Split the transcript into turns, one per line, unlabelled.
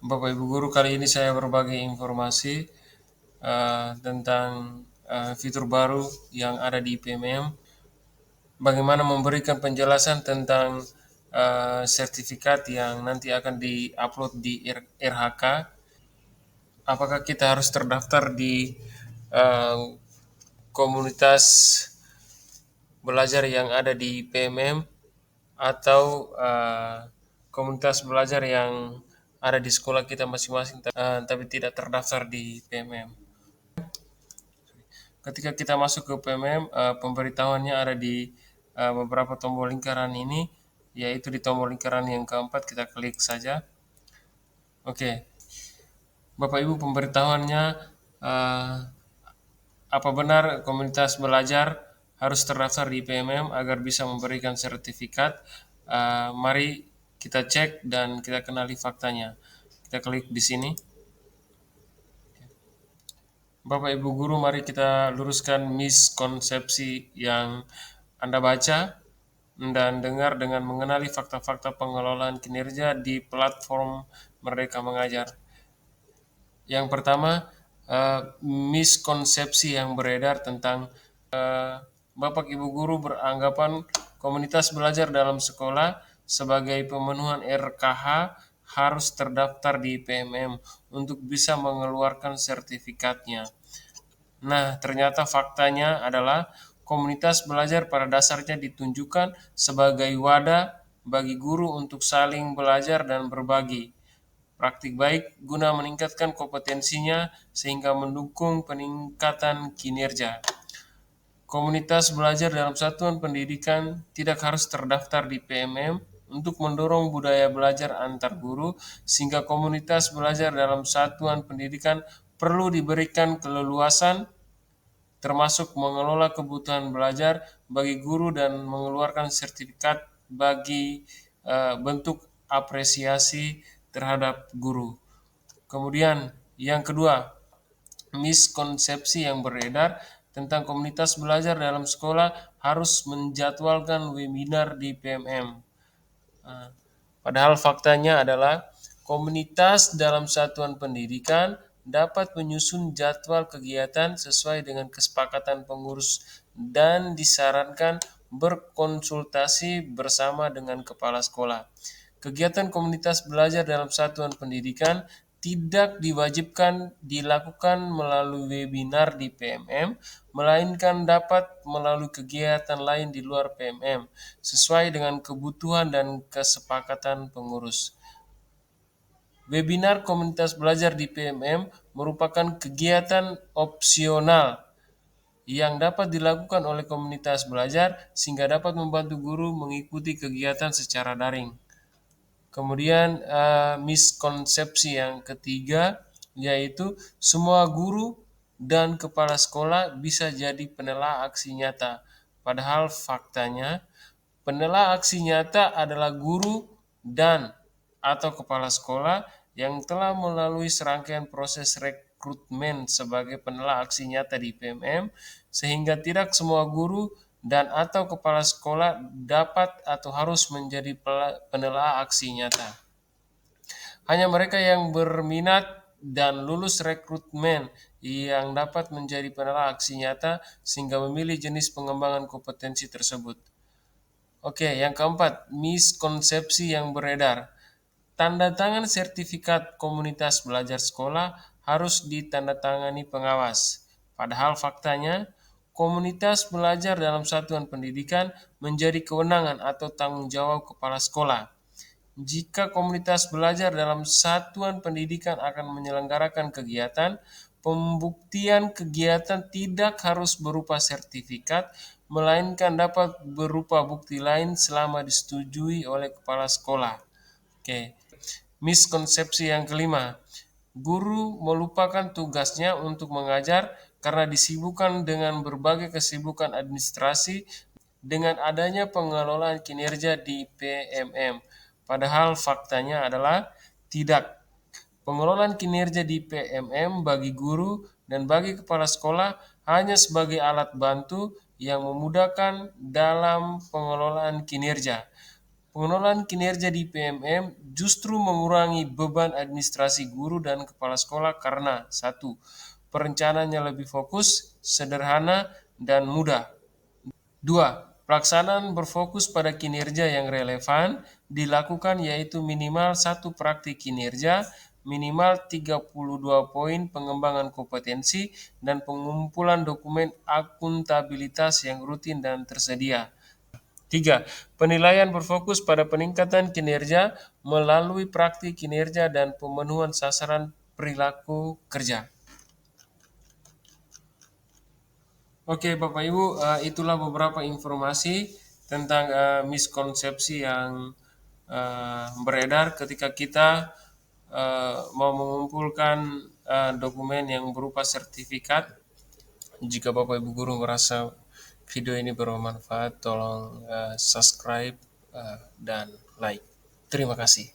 Bapak Ibu Guru, kali ini saya berbagi informasi tentang fitur baru yang ada di PMM. Bagaimana memberikan penjelasan tentang sertifikat yang nanti akan diupload di RHK. Apakah kita harus terdaftar di eh, komunitas belajar yang ada di PMM atau komunitas belajar yang ada di sekolah kita masing-masing, tapi tidak terdaftar di PMM. Ketika kita masuk ke PMM, pemberitahuannya ada di beberapa tombol lingkaran ini, yaitu di tombol lingkaran yang keempat kita klik saja. Oke, Bapak Ibu, pemberitahuannya eh, apa benar komunitas belajar harus terdaftar di PMM agar bisa memberikan sertifikat? Mari kita cek dan kita kenali faktanya. Kita klik di sini. Bapak Ibu Guru, mari kita luruskan miskonsepsi yang Anda baca dan dengar dengan mengenali fakta-fakta pengelolaan kinerja di platform Merdeka Mengajar. Yang pertama, miskonsepsi yang beredar tentang Bapak Ibu Guru beranggapan komunitas belajar dalam sekolah sebagai pemenuhan RKH harus terdaftar di PMM untuk bisa mengeluarkan sertifikatnya. Nah, ternyata faktanya adalah komunitas belajar pada dasarnya ditunjukkan sebagai wadah bagi guru untuk saling belajar dan berbagi praktik baik guna meningkatkan kompetensinya sehingga mendukung peningkatan kinerja. Komunitas belajar dalam satuan pendidikan tidak harus terdaftar di PMM untuk mendorong budaya belajar antar guru, sehingga komunitas belajar dalam satuan pendidikan perlu diberikan keleluasan termasuk mengelola kebutuhan belajar bagi guru dan mengeluarkan sertifikat bagi bentuk apresiasi terhadap guru. Kemudian yang kedua, miskonsepsi yang beredar tentang komunitas belajar dalam sekolah harus menjadwalkan webinar di PMM. Padahal faktanya adalah komunitas dalam satuan pendidikan dapat menyusun jadwal kegiatan sesuai dengan kesepakatan pengurus dan disarankan berkonsultasi bersama dengan kepala sekolah. Kegiatan komunitas belajar dalam satuan pendidikan tidak diwajibkan dilakukan melalui webinar di PMM, melainkan dapat melalui kegiatan lain di luar PMM, sesuai dengan kebutuhan dan kesepakatan pengurus. Webinar komunitas belajar di PMM merupakan kegiatan opsional yang dapat dilakukan oleh komunitas belajar sehingga dapat membantu guru mengikuti kegiatan secara daring. Kemudian miskonsepsi yang ketiga yaitu semua guru dan kepala sekolah bisa jadi penela aksi nyata. Padahal faktanya penela aksi nyata adalah guru dan atau kepala sekolah yang telah melalui serangkaian proses rekrutmen sebagai penela aksi nyata di PMM, sehingga tidak semua guru dan atau kepala sekolah dapat atau harus menjadi penela aksi nyata. Hanya mereka yang berminat dan lulus rekrutmen yang dapat menjadi penela aksi nyata sehingga memilih jenis pengembangan kompetensi tersebut. Oke, yang keempat, miskonsepsi yang beredar. Tanda tangan sertifikat komunitas belajar sekolah harus ditandatangani pengawas. Padahal faktanya, komunitas belajar dalam satuan pendidikan menjadi kewenangan atau tanggung jawab kepala sekolah. Jika komunitas belajar dalam satuan pendidikan akan menyelenggarakan kegiatan, pembuktian kegiatan tidak harus berupa sertifikat, melainkan dapat berupa bukti lain selama disetujui oleh kepala sekolah. Oke. Miskonsepsi yang kelima, guru melupakan tugasnya untuk mengajar karena disibukkan dengan berbagai kesibukan administrasi dengan adanya pengelolaan kinerja di PMM. Padahal faktanya adalah tidak. Pengelolaan kinerja di PMM bagi guru dan bagi kepala sekolah hanya sebagai alat bantu yang memudahkan dalam pengelolaan kinerja. Pengelolaan kinerja di PMM justru mengurangi beban administrasi guru dan kepala sekolah karena satu, perencanaannya lebih fokus, sederhana, dan mudah. Dua, pelaksanaan berfokus pada kinerja yang relevan dilakukan yaitu minimal satu praktik kinerja, minimal 32 poin pengembangan kompetensi, dan pengumpulan dokumen akuntabilitas yang rutin dan tersedia. Tiga, penilaian berfokus pada peningkatan kinerja melalui praktik kinerja dan pemenuhan sasaran perilaku kerja. Oke, Bapak Ibu, itulah beberapa informasi tentang miskonsepsi yang beredar ketika kita mau mengumpulkan dokumen yang berupa sertifikat. Jika Bapak Ibu guru merasa video ini bermanfaat, tolong subscribe dan like. Terima kasih.